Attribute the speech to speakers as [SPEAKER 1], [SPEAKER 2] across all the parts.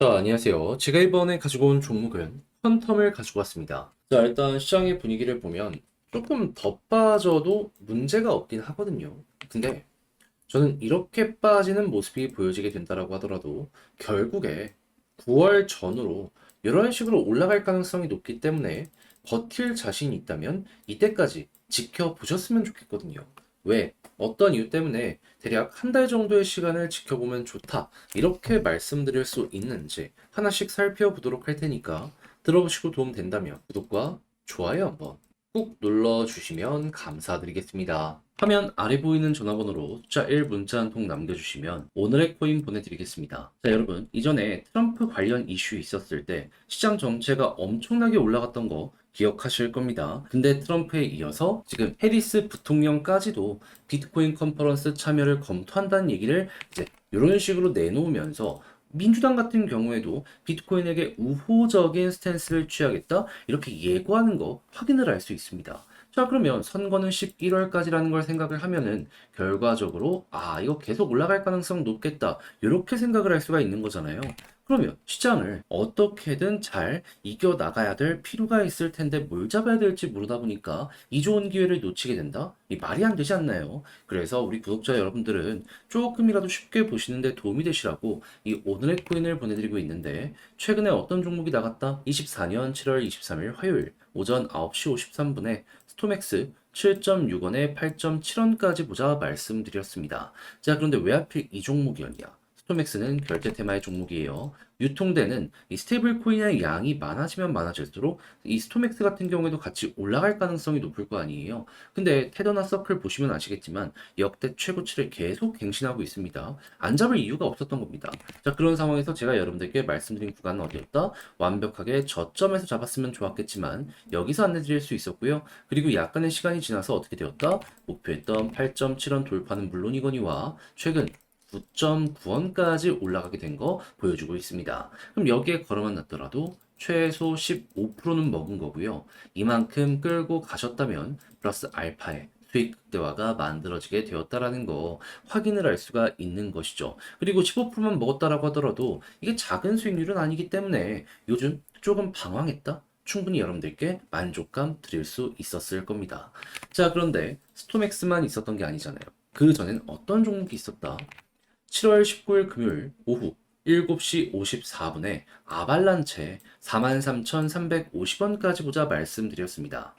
[SPEAKER 1] 자, 안녕하세요. 제가 이번에 가지고 온 종목은 퀀텀을 가지고 왔습니다. 자, 일단 시장의 분위기를 보면 조금 더 빠져도 문제가 없긴 하거든요. 근데 저는 이렇게 빠지는 모습이 보여지게 된다라고 하더라도 결국에 9월 전으로 이런 식으로 올라갈 가능성이 높기 때문에 버틸 자신이 있다면 이때까지 지켜보셨으면 좋겠거든요. 왜? 어떤 이유 때문에 대략 한 달 정도의 시간을 지켜보면 좋다. 이렇게 말씀드릴 수 있는지 하나씩 살펴보도록 할 테니까 들어보시고 도움 된다면 구독과 좋아요 한번 꾹 눌러주시면 감사드리겠습니다. 화면 아래 보이는 전화번호로 숫자 1 문자 한 통 남겨주시면 오늘의 코인 보내드리겠습니다. 자, 여러분, 이전에 트럼프 관련 이슈 있었을 때 시장 전체가 엄청나게 올라갔던 거 기억하실 겁니다. 근데 트럼프에 이어서 지금 해리스 부통령까지도 비트코인 컨퍼런스 참여를 검토한다는 얘기를 이제 이런 식으로 내놓으면서 민주당 같은 경우에도 비트코인에게 우호적인 스탠스를 취하겠다 이렇게 예고하는 거 확인을 할 수 있습니다. 자, 그러면 선거는 11월까지라는 걸 생각을 하면은 결과적으로 이거 계속 올라갈 가능성 높겠다 이렇게 생각을 할 수가 있는 거잖아요. 그러면 시장을 어떻게든 잘 이겨 나가야 될 필요가 있을 텐데 뭘 잡아야 될지 모르다 보니까 이 좋은 기회를 놓치게 된다? 이 말이 안 되지 않나요? 그래서 우리 구독자 여러분들은 조금이라도 쉽게 보시는데 도움이 되시라고 이 오늘의 코인을 보내드리고 있는데, 최근에 어떤 종목이 나갔다? 24년 7월 23일 화요일 오전 9시 53분에 스토맥스 7.6원에 8.7원까지 보자 말씀드렸습니다. 자, 그런데 왜 하필 이 종목이었냐? 스토맥스는 결제 테마의 종목이에요. 유통되는 이 스테이블 코인의 양이 많아지면 많아질수록 이 스토맥스 같은 경우에도 같이 올라갈 가능성이 높을 거 아니에요. 근데 테더나 서클 보시면 아시겠지만 역대 최고치를 계속 갱신하고 있습니다. 안 잡을 이유가 없었던 겁니다. 자, 그런 상황에서 제가 여러분들께 말씀드린 구간은 어디였다? 완벽하게 저점에서 잡았으면 좋았겠지만 여기서 안내드릴 수 있었고요. 그리고 약간의 시간이 지나서 어떻게 되었다? 목표했던 8.7원 돌파는 물론이거니와 최근 9.9원까지 올라가게 된 거 보여주고 있습니다. 그럼 여기에 걸어만 놨더라도 최소 15%는 먹은 거고요. 이만큼 끌고 가셨다면 플러스 알파의 수익 극대화가 만들어지게 되었다라는 거 확인을 할 수가 있는 것이죠. 그리고 15%만 먹었다라고 하더라도 이게 작은 수익률은 아니기 때문에 요즘 조금 방황했다? 충분히 여러분들께 만족감 드릴 수 있었을 겁니다. 자, 그런데 스토맥스만 있었던 게 아니잖아요. 그 전엔 어떤 종목이 있었다? 7월 19일 금요일 오후 7시 54분에 아발란체 43,350원까지 보자 말씀드렸습니다.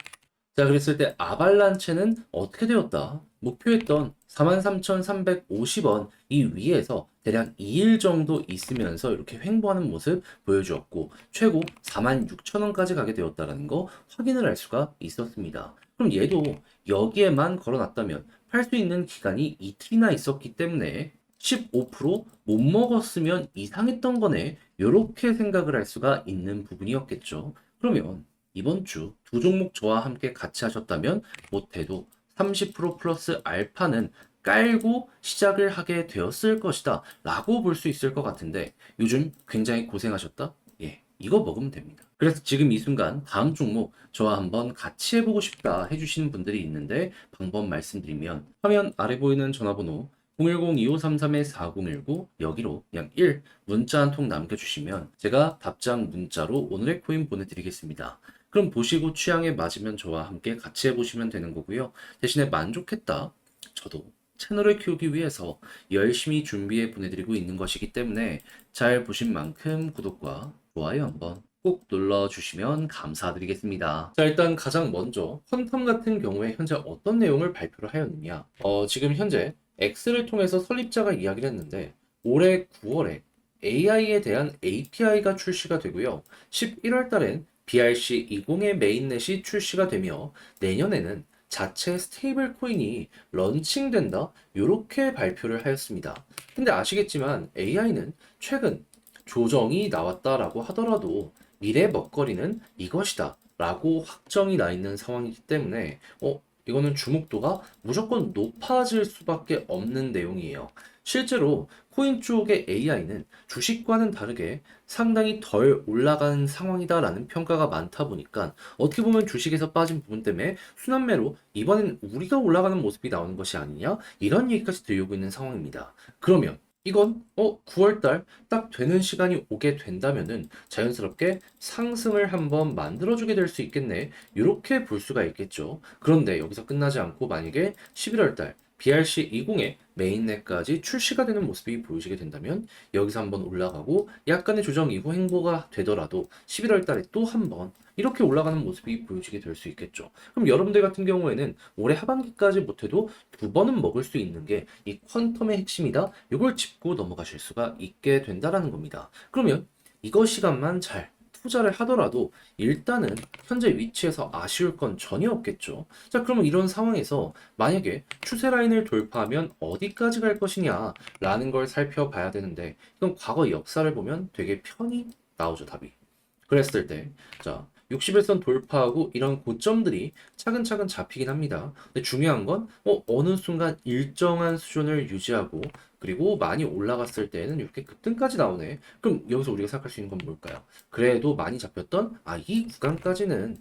[SPEAKER 1] 자, 그랬을 때 아발란체는 어떻게 되었다? 목표했던 43,350원 이 위에서 대략 2일 정도 있으면서 이렇게 횡보하는 모습 보여주었고 최고 46,000원까지 가게 되었다는 거 확인을 할 수가 있었습니다. 그럼 얘도 여기에만 걸어놨다면 팔 수 있는 기간이 이틀이나 있었기 때문에 15%못 먹었으면 이상했던 거네. 이렇게 생각을 할 수가 있는 부분이었겠죠. 그러면 이번 주 두 종목 저와 함께 같이 하셨다면 못해도 30% 플러스 알파는 깔고 시작을 하게 되었을 것이다 라고 볼 수 있을 것 같은데 요즘 굉장히 고생하셨다? 예, 이거 먹으면 됩니다. 그래서 지금 이 순간 다음 종목 저와 한번 같이 해보고 싶다 해주시는 분들이 있는데 방법 말씀드리면 화면 아래 보이는 전화번호 010-2533-4019 여기로 그냥 1 문자 한 통 남겨주시면 제가 답장 문자로 오늘의 코인 보내드리겠습니다. 그럼 보시고 취향에 맞으면 저와 함께 같이 해보시면 되는 거고요. 대신에 만족했다. 저도 채널을 키우기 위해서 열심히 준비해 보내드리고 있는 것이기 때문에 잘 보신 만큼 구독과 좋아요 한번 꼭 눌러주시면 감사드리겠습니다. 자, 일단 가장 먼저 퀀텀 같은 경우에 현재 어떤 내용을 발표를 하였느냐. 지금 현재 X를 통해서 설립자가 이야기를 했는데 올해 9월에 AI에 대한 API가 출시가 되고요. 11월 달엔 BRC20의 메인넷이 출시가 되며 내년에는 자체 스테이블 코인이 런칭된다. 이렇게 발표를 하였습니다. 근데 아시겠지만 AI는 최근 조정이 나왔다라고 하더라도 미래 먹거리는 이것이다 라고 확정이 나 있는 상황이기 때문에 이거는 주목도가 무조건 높아질 수밖에 없는 내용이에요. 실제로 코인 쪽의 AI는 주식과는 다르게 상당히 덜 올라가는 상황이다라는 평가가 많다 보니까 어떻게 보면 주식에서 빠진 부분 때문에 순환매로 이번엔 우리가 올라가는 모습이 나오는 것이 아니냐 이런 얘기까지 들리고 있는 상황입니다. 그러면 이건 9월달 딱 되는 시간이 오게 된다면은 자연스럽게 상승을 한번 만들어주게 될 수 있겠네. 이렇게 볼 수가 있겠죠. 그런데 여기서 끝나지 않고 만약에 11월달 BRC20의 메인넷까지 출시가 되는 모습이 보여지게 된다면 여기서 한번 올라가고 약간의 조정 이후 행보가 되더라도 11월달에 또 한번 이렇게 올라가는 모습이 보여지게 될 수 있겠죠. 그럼 여러분들 같은 경우에는 올해 하반기까지 못해도 두 번은 먹을 수 있는 게 이 퀀텀의 핵심이다. 이걸 짚고 넘어가실 수가 있게 된다라는 겁니다. 그러면 이거 시간만 잘 투자를 하더라도 일단은 현재 위치에서 아쉬울 건 전혀 없겠죠. 자, 그러면 이런 상황에서 만약에 추세 라인을 돌파하면 어디까지 갈 것이냐 라는 걸 살펴봐야 되는데 이건 과거 역사를 보면 되게 편히 나오죠, 답이. 그랬을 때, 자, 60일선 돌파하고 이런 고점들이 차근차근 잡히긴 합니다. 근데 중요한 건, 어느 순간 일정한 수준을 유지하고, 그리고 많이 올라갔을 때는 이렇게 급등까지 나오네. 그럼 여기서 우리가 생각할 수 있는 건 뭘까요? 그래도 많이 잡혔던, 이 구간까지는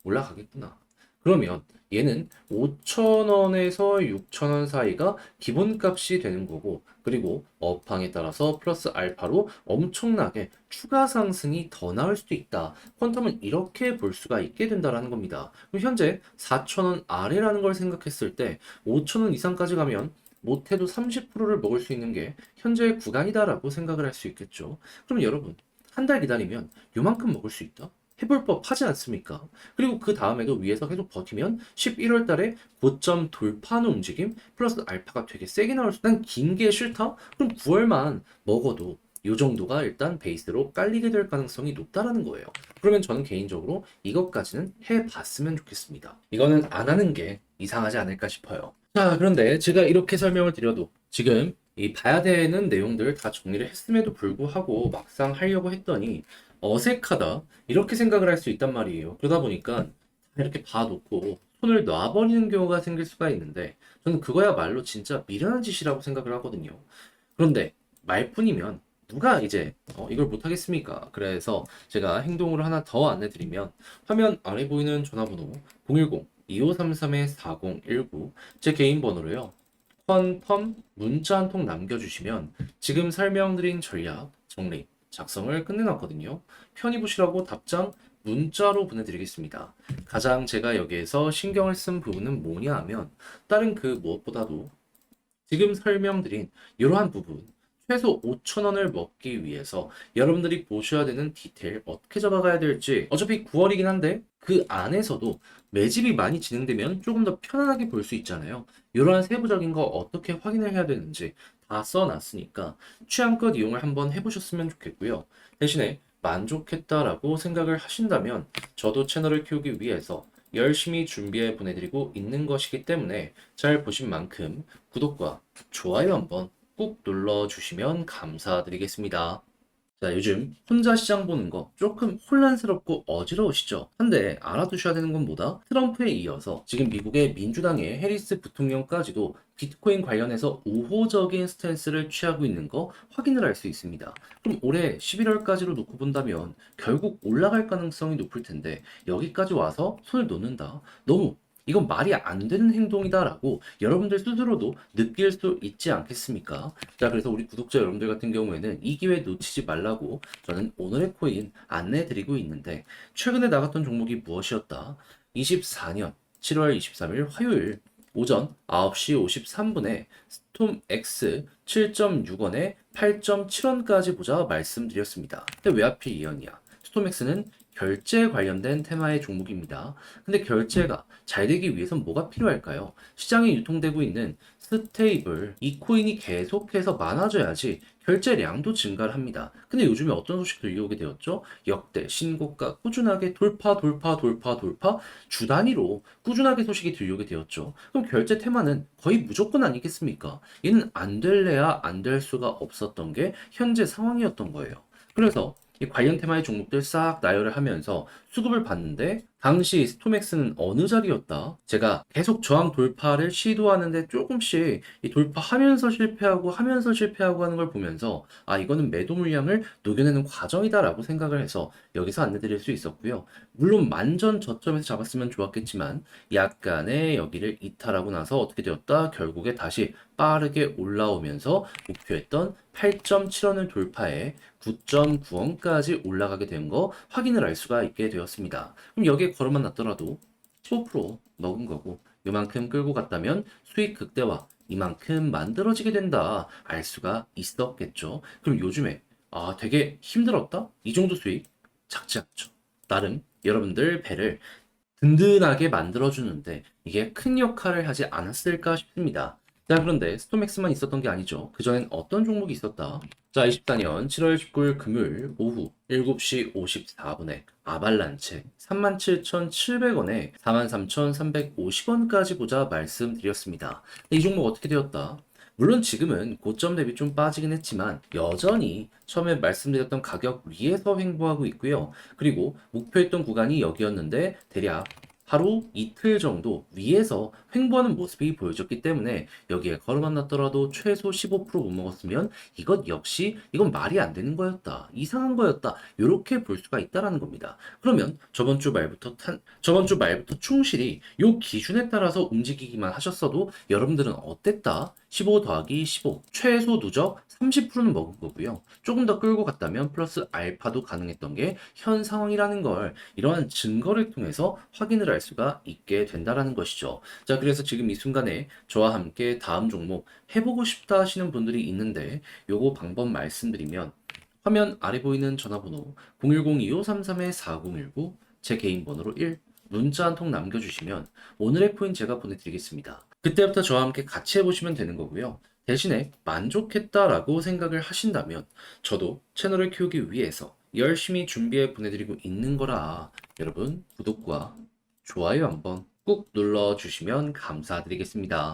[SPEAKER 1] 올라가겠구나. 그러면 얘는 5,000원에서 6,000원 사이가 기본값이 되는 거고, 그리고 업황에 따라서 플러스 알파로 엄청나게 추가 상승이 더 나올 수도 있다. 퀀텀은 이렇게 볼 수가 있게 된다라는 겁니다. 그럼 현재 4,000원 아래라는 걸 생각했을 때 5,000원 이상까지 가면 못해도 30%를 먹을 수 있는 게 현재의 구간이다라고 생각을 할 수 있겠죠. 그럼 여러분, 한 달 기다리면 요만큼 먹을 수 있다? 해볼 법 하지 않습니까? 그리고 그 다음에도 위에서 계속 버티면 11월 달에 고점 돌파하는 움직임 플러스 알파가 되게 세게 나올 수, 난 긴 게 싫다? 그럼 9월만 먹어도 이 정도가 일단 베이스로 깔리게 될 가능성이 높다라는 거예요. 그러면 저는 개인적으로 이것까지는 해봤으면 좋겠습니다. 이거는 안 하는 게 이상하지 않을까 싶어요. 자, 그런데 제가 이렇게 설명을 드려도 지금 이 봐야 되는 내용들 다 정리를 했음에도 불구하고 막상 하려고 했더니 어색하다. 이렇게 생각을 할 수 있단 말이에요. 그러다 보니까 이렇게 봐놓고 손을 놔버리는 경우가 생길 수가 있는데 저는 그거야말로 진짜 미련한 짓이라고 생각을 하거든요. 그런데 말뿐이면 누가 이제 이걸 못하겠습니까? 그래서 제가 행동으로 하나 더 안내드리면 화면 아래 보이는 전화번호 010-2533-4019 제 개인 번호로요. 펀펌 문자 한 통 남겨주시면 지금 설명드린 전략 정리 작성을 끝내놨거든요. 편히 보시라고 답장 문자로 보내드리겠습니다. 가장 제가 여기에서 신경을 쓴 부분은 뭐냐 하면 다른 그 무엇보다도 지금 설명드린 이러한 부분 최소 5,000원을 먹기 위해서 여러분들이 보셔야 되는 디테일 어떻게 잡아가야 될지 어차피 9월이긴 한데 그 안에서도 매집이 많이 진행되면 조금 더 편안하게 볼 수 있잖아요. 이러한 세부적인 거 어떻게 확인을 해야 되는지 다 써놨으니까 취향껏 이용을 한번 해보셨으면 좋겠고요. 대신에 만족했다라고 생각을 하신다면 저도 채널을 키우기 위해서 열심히 준비해 보내드리고 있는 것이기 때문에 잘 보신 만큼 구독과 좋아요 한번 꾹 눌러주시면 감사드리겠습니다. 자, 요즘 혼자 시장 보는 거 조금 혼란스럽고 어지러우시죠? 한데 알아두셔야 되는 건 뭐다? 트럼프에 이어서 지금 미국의 민주당의 해리스 부통령까지도 비트코인 관련해서 우호적인 스탠스를 취하고 있는 거 확인을 할 수 있습니다. 그럼 올해 11월까지로 놓고 본다면 결국 올라갈 가능성이 높을 텐데 여기까지 와서 손을 놓는다? 너무 이건 말이 안 되는 행동이다라고 여러분들 스스로도 느낄 수 있지 않겠습니까? 자, 그래서 우리 구독자 여러분들 같은 경우에는 이 기회 놓치지 말라고 저는 오늘의 코인 안내 드리고 있는데 최근에 나갔던 종목이 무엇이었다? 24년 7월 23일 화요일 오전 9시 53분에 스톰 X 7.6원에 8.7원까지 보자 말씀드렸습니다. 근데 왜 하필 이 연이야? 스톰 X는 결제 관련된 테마의 종목입니다. 근데 결제가 잘 되기 위해선 뭐가 필요할까요? 시장에 유통되고 있는 스테이블, 이 코인이 계속해서 많아져야지 결제량도 증가를 합니다. 근데 요즘에 어떤 소식 들려오게 되었죠? 역대 신고가 꾸준하게 돌파, 돌파, 돌파, 돌파, 주 단위로 꾸준하게 소식이 들려오게 되었죠. 그럼 결제 테마는 거의 무조건 아니겠습니까? 얘는 안 될래야 안 될 수가 없었던 게 현재 상황이었던 거예요. 그래서 이 관련 테마의 종목들 싹 나열을 하면서 수급을 봤는데 당시 스톰엑스는 어느 자리였다? 제가 계속 저항 돌파를 시도하는데 조금씩 이 돌파하면서 실패하고 하면서 실패하고 하는 걸 보면서 아 이거는 매도 물량을 녹여내는 과정이다라고 생각을 해서 여기서 안내드릴 수 있었고요. 물론 만전 저점에서 잡았으면 좋았겠지만 약간의 여기를 이탈하고 나서 어떻게 되었다? 결국에 다시 빠르게 올라오면서 목표했던 8.7원을 돌파해 9.9원까지 올라가게 된 거 확인을 알 수가 있게 되었습니다. 그럼 여기에 걸어만 놨더라도 15% 먹은 거고 이만큼 끌고 갔다면 수익 극대화 이만큼 만들어지게 된다 알 수가 있었겠죠. 그럼 요즘에 아 되게 힘들었다? 이 정도 수익 작지 않죠. 나름 여러분들 배를 든든하게 만들어주는데 이게 큰 역할을 하지 않았을까 싶습니다. 자, 그런데 스톰엑스만 있었던 게 아니죠. 그전엔 어떤 종목이 있었다? 자, 24년 7월 19일 금요일 오후 7시 54분에 아발란체 37,700원에 43,350원까지 보자 말씀드렸습니다. 이 종목 어떻게 되었다? 물론 지금은 고점 대비 좀 빠지긴 했지만 여전히 처음에 말씀드렸던 가격 위에서 횡보하고 있고요. 그리고 목표했던 구간이 여기였는데 대략 하루 이틀 정도 위에서 횡보하는 모습이 보여졌기 때문에 여기에 걸어만 놨더라도 최소 15%못 먹었으면 이것 역시 이건 말이 안 되는 거였다. 이상한 거였다. 이렇게 볼 수가 있다라는 겁니다. 그러면 저번 주 말부터 충실히 요 기준에 따라서 움직이기만 하셨어도 여러분들은 어땠다? 15 더하기 15 최소 누적 30%는 먹은 거고요. 조금 더 끌고 갔다면 플러스 알파도 가능했던 게 현 상황이라는 걸 이러한 증거를 통해서 확인을 할 수가 있게 된다라는 것이죠. 자, 그래서 지금 이 순간에 저와 함께 다음 종목 해보고 싶다 하시는 분들이 있는데 요거 방법 말씀드리면 화면 아래 보이는 전화번호 010-2533-4019 제 개인 번호로 1 문자 한 통 남겨주시면 오늘의 코인 제가 보내드리겠습니다. 그때부터 저와 함께 같이 해보시면 되는 거고요. 대신에 만족했다라고 생각을 하신다면 저도 채널을 키우기 위해서 열심히 준비해 보내드리고 있는 거라 여러분 구독과 좋아요 한번 꾹 눌러주시면 감사드리겠습니다.